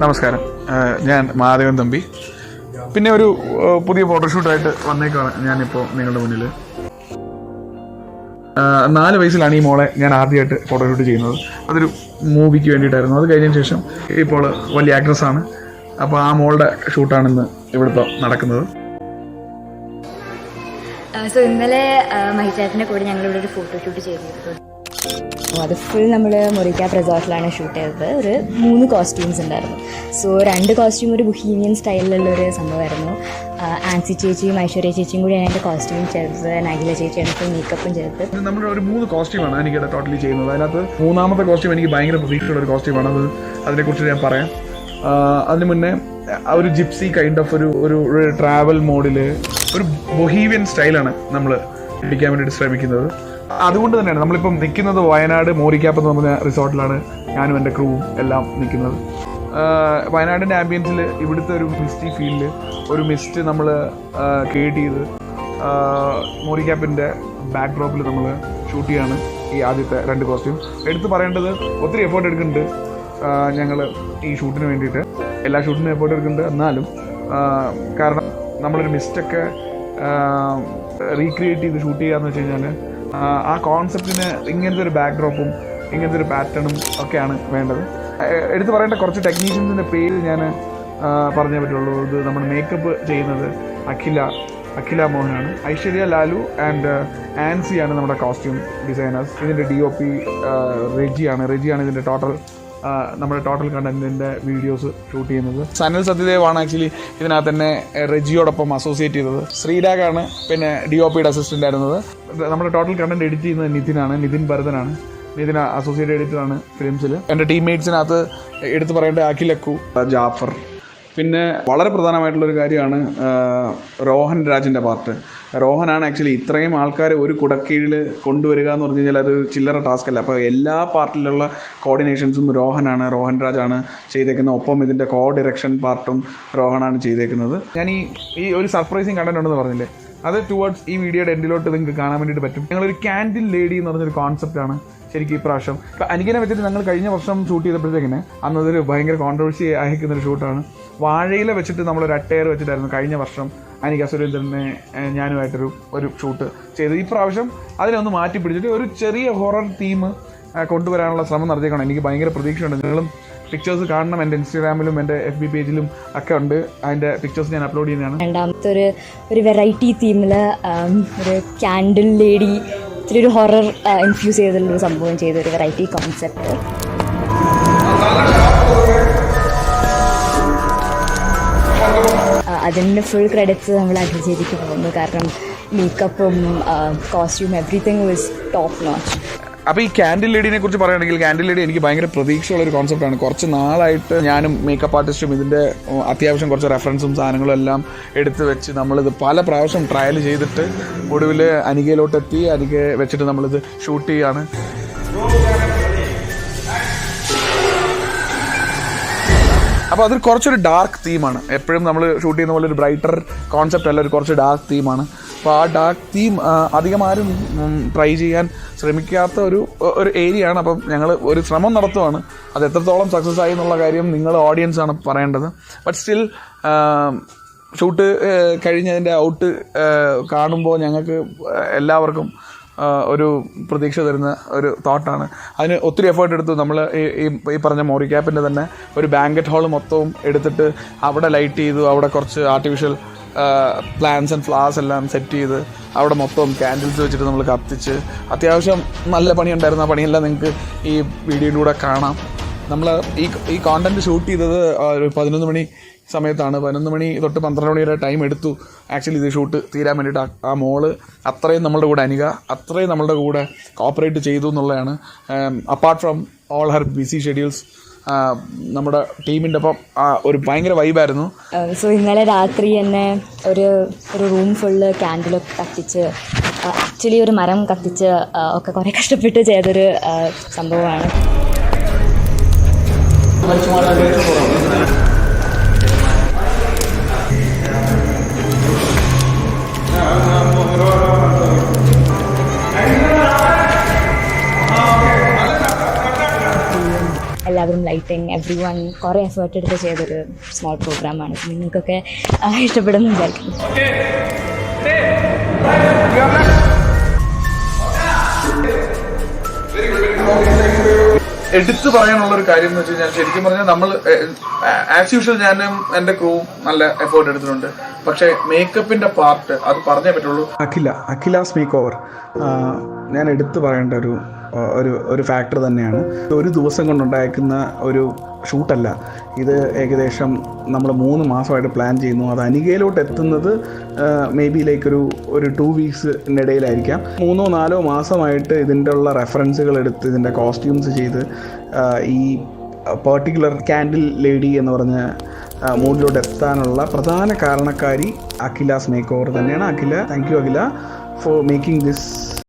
നമസ്കാരം, ഞാൻ മാധവൻ തമ്പി. പിന്നെ ഒരു പുതിയ ഫോട്ടോഷൂട്ടായിട്ട് വന്നേക്കാണ് ഞാനിപ്പോൾ നിങ്ങളുടെ മുന്നിൽ. 4 വയസ്സിലാണ് ഈ മോളെ ഞാൻ ആദ്യമായിട്ട് ഫോട്ടോഷൂട്ട് ചെയ്യുന്നത്. അതൊരു മൂവിക്ക് വേണ്ടിയിട്ടായിരുന്നു. അത് കഴിഞ്ഞതിന് ശേഷം ഇപ്പോൾ വലിയ ആക്ട്രസ്സാണ്. അപ്പോൾ ആ മോളുടെ ഷൂട്ടാണിന്ന് ഇവിടുത്തെ നടക്കുന്നത്. സോ ഇന്നലെ മഹിചാറ്റിൻ്റെ കൂടെ ഞങ്ങളിവിടെ ഒരു ഫോട്ടോഷൂട്ട് ചെയ്തിരുന്നു. അത് ഫുൾ നമ്മൾ മൊറിക്കാപ്പ് റിസോർട്ടിലാണ് ഷൂട്ട് ചെയ്തത്. ഒരു 3 കോസ്റ്റ്യൂംസ് ഉണ്ടായിരുന്നു. സോ 2 കോസ്റ്റ്യൂം ഒരു ബൊഹീമിയൻ സ്റ്റൈലിലുള്ളൊരു സംഭവമായിരുന്നു. ആൻസി ചേച്ചിയും ഐശ്വര്യ ചേച്ചിയും കൂടിയാണ് എൻ്റെ കോസ്റ്റ്യൂം ചെയ്തത്. നഗില ചേച്ചിയാണ് ഫുൾ മേക്കപ്പും ചെയ്തത്. നമ്മുടെ ഒരു 3 കോസ്റ്റ്യൂമാണ് എനിക്കിവിടെ ടോട്ടലി ചെയ്യുന്നത്. അതിനകത്ത് 3ാമത്തെ കോസ്റ്റ്യൂം എനിക്ക് ഭയങ്കര പ്രതീക്ഷയുള്ള ഒരു കോസ്റ്റ്യൂമാണ്. അതിനെക്കുറിച്ച് ഞാൻ പറയാം. അതിന് മുന്നേ ഒരു ജിപ്സി കൈൻഡ് ഓഫ് ഒരു ട്രാവൽ മോഡിൽ ഒരു ബൊഹീവിയൻ സ്റ്റൈലാണ് നമ്മൾ പിടിക്കാൻ വേണ്ടിയിട്ട് ശ്രമിക്കുന്നത്. അതുകൊണ്ട് തന്നെയാണ് നമ്മളിപ്പം നിൽക്കുന്നത് വയനാട് മോറിക്കാപ്പ് എന്ന് പറഞ്ഞ റിസോർട്ടിലാണ്. ഞാനും എൻ്റെ ക്രൂവും എല്ലാം നിൽക്കുന്നത്. വയനാടിൻ്റെ ആംബിയൻസിൽ ഇവിടുത്തെ ഒരു മിസ്റ്റി ഫീൽഡിൽ ഒരു മിസ്റ്റ് നമ്മൾ ക്രിയേറ്റ് ചെയ്ത് മോറിക്കാപ്പിൻ്റെ ബാക്ക് ഡ്രോപ്പിൽ നമ്മൾ ഷൂട്ട് ചെയ്യാണ് ഈ ആദ്യത്തെ 2 കോസ്റ്റ്യൂം. എടുത്ത് പറയേണ്ടത് ഒത്തിരി എഫേർട്ട് എടുക്കുന്നുണ്ട് ഞങ്ങൾ ഈ ഷൂട്ടിന് വേണ്ടിയിട്ട്. എല്ലാ ഷൂട്ടിനും എഫേർട്ട് എടുക്കുന്നുണ്ട്. എന്നാലും കാരണം നമ്മളൊരു മിസ്റ്റൊക്കെ റീക്രിയേറ്റ് ചെയ്ത് ഷൂട്ട് ചെയ്യാന്ന് വെച്ച് കഴിഞ്ഞാൽ ആ കോൺസെപ്റ്റിന് ഇങ്ങനത്തെ ഒരു ബാക്ക് ഡ്രോപ്പും ഇങ്ങനത്തെ ഒരു പാറ്റേണും ഒക്കെയാണ് വേണ്ടത്. എടുത്തു പറയേണ്ട കുറച്ച് ടെക്നീഷ്യൻസിൻ്റെ പേര് ഞാൻ പറഞ്ഞേ പറ്റുള്ളൂ. ഇത് നമ്മൾ മേക്കപ്പ് ചെയ്യുന്നത് അഖില മോഹനാണ്. ഐശ്വര്യ ലാലു ആൻഡ് ആൻസിയാണ് നമ്മുടെ കോസ്റ്റ്യൂം ഡിസൈനേഴ്സ്. ഇതിൻ്റെ DOP റെജിയാണ് ഇതിൻ്റെ നമ്മുടെ ടോട്ടൽ കണ്ടന്റിൻ്റെ വീഡിയോസ് ഷൂട്ട് ചെയ്യുന്നത്. സനൽ സത്യദേവാണ് ആക്ച്വലി ഇതിനകത്ത് തന്നെ റെജിയോടൊപ്പം അസോസിയേറ്റ് ചെയ്തത്. ശ്രീരാഗാണ് പിന്നെ DOPയുടെ അസിസ്റ്റൻ്റ് ആയിരുന്നത്. നമ്മുടെ ടോട്ടൽ കണ്ടന്റ് എഡിറ്റ് ചെയ്യുന്നത് നിതിൻ ഭരതനാണ്. നിതിൻ അസോസിയേറ്റ് എഡിറ്ററാണ് ഫിലിംസിൽ. എൻ്റെ ടീംമേറ്റ്സിനകത്ത് എടുത്തു പറയേണ്ട അഖിലക്കു, ജാഫർ. പിന്നെ വളരെ പ്രധാനമായിട്ടുള്ളൊരു കാര്യമാണ് രോഹൻ രാജിൻ്റെ പാർട്ട്. രോഹനാണ് ആക്ച്വലി ഇത്രയും ആൾക്കാർ ഒരു കുടക്കീഴിൽ കൊണ്ടുവരിക എന്ന് പറഞ്ഞു കഴിഞ്ഞാൽ അത് ചില്ലറ ടാസ്ക് അല്ല. അപ്പോൾ എല്ലാ പാർട്ടിലുള്ള കോർഡിനേഷൻസും രോഹൻ രാജാണ് ചെയ്തേക്കുന്നത്. ഒപ്പം ഇതിൻ്റെ ഡയറക്ഷൻ പാർട്ടും രോഹനാണ് ചെയ്തേക്കുന്നത്. ഞാൻ ഈ ഒരു സർപ്രൈസിങ് കണ്ടന്റ് ഉണ്ടെന്ന് പറഞ്ഞില്ലേ, അത് ടുവേർഡ്സ് ഈ വീഡിയോയുടെ എൻഡിലോട്ട് നിങ്ങൾക്ക് കാണാൻ വേണ്ടിയിട്ട് പറ്റും. ഞങ്ങളൊരു ക്യാൻഡിൽ ലേഡി എന്ന് പറഞ്ഞൊരു കോൺസെപ്റ്റാണ് ശരിക്കും ഈ പ്രാവശ്യം. അനികനെ വെച്ചിട്ട് ഞങ്ങൾ കഴിഞ്ഞ വർഷം ഷൂട്ട് ചെയ്തപ്പോഴത്തേക്കിന് അന്നതൊരു ഭയങ്കര കോൺട്രവേഴ്സി അയക്കുന്നൊരു ഷൂട്ടാണ്. വാഴയില വെച്ചിട്ട് നമ്മളൊരു അട്ടയർ വെച്ചിട്ടായിരുന്നു കഴിഞ്ഞ വർഷം അനിക സുരേന്ദ്രനെ ഞാനുമായിട്ടൊരു ഷൂട്ട് ചെയ്ത്. ഈ പ്രാവശ്യം അതിനൊന്ന് മാറ്റി പിടിച്ചിട്ട് ഒരു ചെറിയ ഹൊറർ തീം കൊണ്ടുവരാനുള്ള ശ്രമം നടത്തിയേക്കണം. എനിക്ക് ഭയങ്കര പ്രതീക്ഷയുണ്ട്. നിങ്ങളും പിക്ചേഴ്സ് കാണണം. എൻ്റെ ഇൻസ്റ്റാഗ്രാമിലും എൻ്റെ FB പേജിലും ഒക്കെ ഉണ്ട്. അതിൻ്റെ പിക്ചേഴ്സ് ഞാൻ അപ്ലോഡ് ചെയ്യുന്നതാണ്. രണ്ടാമത്തെ ഒരു വെറൈറ്റി തീമിൽ ഒരു ക്യാൻഡിൽ ലേഡി, ഇത്തിരി ഒരു ഹൊറർ ഇൻഫ്യൂസ് ചെയ്തിട്ടുള്ളൊരു സംഭവം ചെയ്ത ഒരു വെറൈറ്റി കോൺസെപ്റ്റ്. അതിൻ്റെ ഫുൾ ക്രെഡിറ്റ്സ് നമ്മൾ അഖിൽ ചേച്ചിക്ക് പോകുന്നു. കാരണം മേക്കപ്പും costume everything was top notch. അപ്പോൾ ഈ ക്യാൻഡിൽ ലേഡിനെ കുറിച്ച് പറയുകയാണെങ്കിൽ, ക്യാൻഡിൽ ലേഡി എനിക്ക് ഭയങ്കര പ്രതീക്ഷയുള്ളൊരു കോൺസെപ്റ്റാണ്. കുറച്ച് നാളായിട്ട് ഞാനും മേക്കപ്പ് ആർട്ടിസ്റ്റും ഇതിൻ്റെ അത്യാവശ്യം കുറച്ച് റെഫറൻസും സാധനങ്ങളും എല്ലാം എടുത്ത് വെച്ച് നമ്മളിത് പല പ്രാവശ്യം ട്രയൽ ചെയ്തിട്ട് ഒടുവിൽ അനികയിലോട്ടെത്തി. അനിക വെച്ചിട്ട് നമ്മളിത് ഷൂട്ട് ചെയ്യാണ്. അപ്പോൾ അതൊരു കുറച്ചൊരു ഡാർക്ക് തീമാണ്. എപ്പോഴും നമ്മൾ ഷൂട്ട് ചെയ്യുന്ന പോലെ ഒരു ബ്രൈറ്റർ കോൺസെപ്റ്റ് അല്ല, ഒരു കുറച്ച് ഡാർക്ക് തീമാണ്. അപ്പോൾ ആ ഡാർക്ക് തീം അധികം ആരും ട്രൈ ചെയ്യാൻ ശ്രമിക്കാത്ത ഒരു ഏരിയയാണ്. അപ്പം ഞങ്ങൾ ഒരു ശ്രമം നടത്തുവാണ്. അത് എത്രത്തോളം സക്സസ് ആയി എന്നുള്ള കാര്യം നിങ്ങൾ ഓഡിയൻസാണ് പറയേണ്ടത്. ബട്ട് സ്റ്റിൽ ഷൂട്ട് കഴിഞ്ഞതിൻ്റെ ഔട്ട് കാണുമ്പോൾ ഞങ്ങൾക്ക് എല്ലാവർക്കും ഒരു പ്രതീക്ഷ തരുന്ന ഒരു തോട്ടാണ്. അതിന് ഒത്തിരി എഫേർട്ട് എടുത്തു. നമ്മൾ ഈ പറഞ്ഞ മോറിക്കാപ്പിൻ്റെ തന്നെ ഒരു ബാങ്കറ്റ് ഹാൾ മൊത്തവും എടുത്തിട്ട് അവിടെ ലൈറ്റ് ചെയ്തു. അവിടെ കുറച്ച് ആർട്ടിഫിഷ്യൽ പ്ലാന്റ്സ് ആൻഡ് ഫ്ലവേഴ്സ് എല്ലാം സെറ്റ് ചെയ്ത് അവിടെ മൊത്തം ക്യാൻഡിൽസ് വെച്ചിട്ട് നമ്മൾ കത്തിച്ച് അത്യാവശ്യം നല്ല പണിയുണ്ടായിരുന്നു. ആ പണിയെല്ലാം നിങ്ങൾക്ക് ഈ വീഡിയോയിലൂടെ കാണാം. നമ്മൾ ഈ കോണ്ടന്റ് ഷൂട്ട് ചെയ്തത് ഒരു 11 മണി സമയത്താണ്. 11 മണി തൊട്ട് 12 മണി വരെ ടൈം എടുത്തു ആക്ച്വലി ഇത് ഷൂട്ട് തീരാൻ വേണ്ടിയിട്ട്. ആ മോള് അത്രയും നമ്മളുടെ കൂടെ, അനിക അത്രയും നമ്മളുടെ കൂടെ കോപ്പറേറ്റ് ചെയ്തു എന്നുള്ളതാണ്. Apart from all her busy schedules നമ്മുടെ ടീമിൻ്റെ ഒപ്പം ഒരു ഭയങ്കര വൈബായിരുന്നു. സോ ഇന്നലെ രാത്രി തന്നെ ഒരു റൂം ഫുള്ള് ക്യാൻഡിലൊക്കെ കത്തിച്ച്, ആക്ച്വലി ഒരു മരം കത്തിച്ച് ഒക്കെ കുറേ കഷ്ടപ്പെട്ട് ചെയ്തൊരു സംഭവമാണ്. എല്ലാവരും ലൈറ്റിങ് എവ്രി വൺ കുറേ എഫേർട്ട് എടുത്ത് ചെയ്തൊരു സ്മോൾ പ്രോഗ്രാമാണ്. നിങ്ങൾക്കൊക്കെ ഇഷ്ടപ്പെടുമെന്ന് വിചാരിക്കുന്നു. എടുത്തു പറയാനുള്ള ഒരു കാര്യം എന്ന് വെച്ച് കഴിഞ്ഞാൽ ശരിക്കും പറഞ്ഞാൽ നമ്മൾ ആസ് യൂഷ്വൽ ഞാനും എൻ്റെ ക്രൂവും നല്ല എഫേർട്ട് എടുത്തിട്ടുണ്ട്. പക്ഷേ മേക്കപ്പിന്റെ പാർട്ട് അത് പറഞ്ഞേ പറ്റുള്ളൂ. അഖിലാസ് മേക്ക് ഓവർ ഞാൻ എടുത്തു പറയേണ്ട ഒരു ഫാക്ടർ തന്നെയാണ്. ഒരു ദിവസം കൊണ്ടുണ്ടായിരിക്കുന്ന ഒരു ഷൂട്ടല്ല ഇത്. ഏകദേശം നമ്മൾ 3 മാസമായിട്ട് പ്ലാൻ ചെയ്യുന്നു. അത് അനികയിലോട്ട് എത്തുന്നത് മേ ബി ലൈക്ക് ഒരു 2 വീക്സിനിടയിലായിരിക്കാം. 3-4 മാസമായിട്ട് ഇതിൻ്റെ ഉള്ള റെഫറൻസുകൾ എടുത്ത് ഇതിൻ്റെ കോസ്റ്റ്യൂംസ് ചെയ്ത് ഈ പെർട്ടിക്കുലർ കാൻഡിൽ ലേഡി എന്ന് പറഞ്ഞ മൂഡിലോട്ട് എത്താനുള്ള പ്രധാന കാരണക്കാരി അഖിലാസ് മേക്ക് ഓവർ തന്നെയാണ്. Akhila, thank you Akhila for making this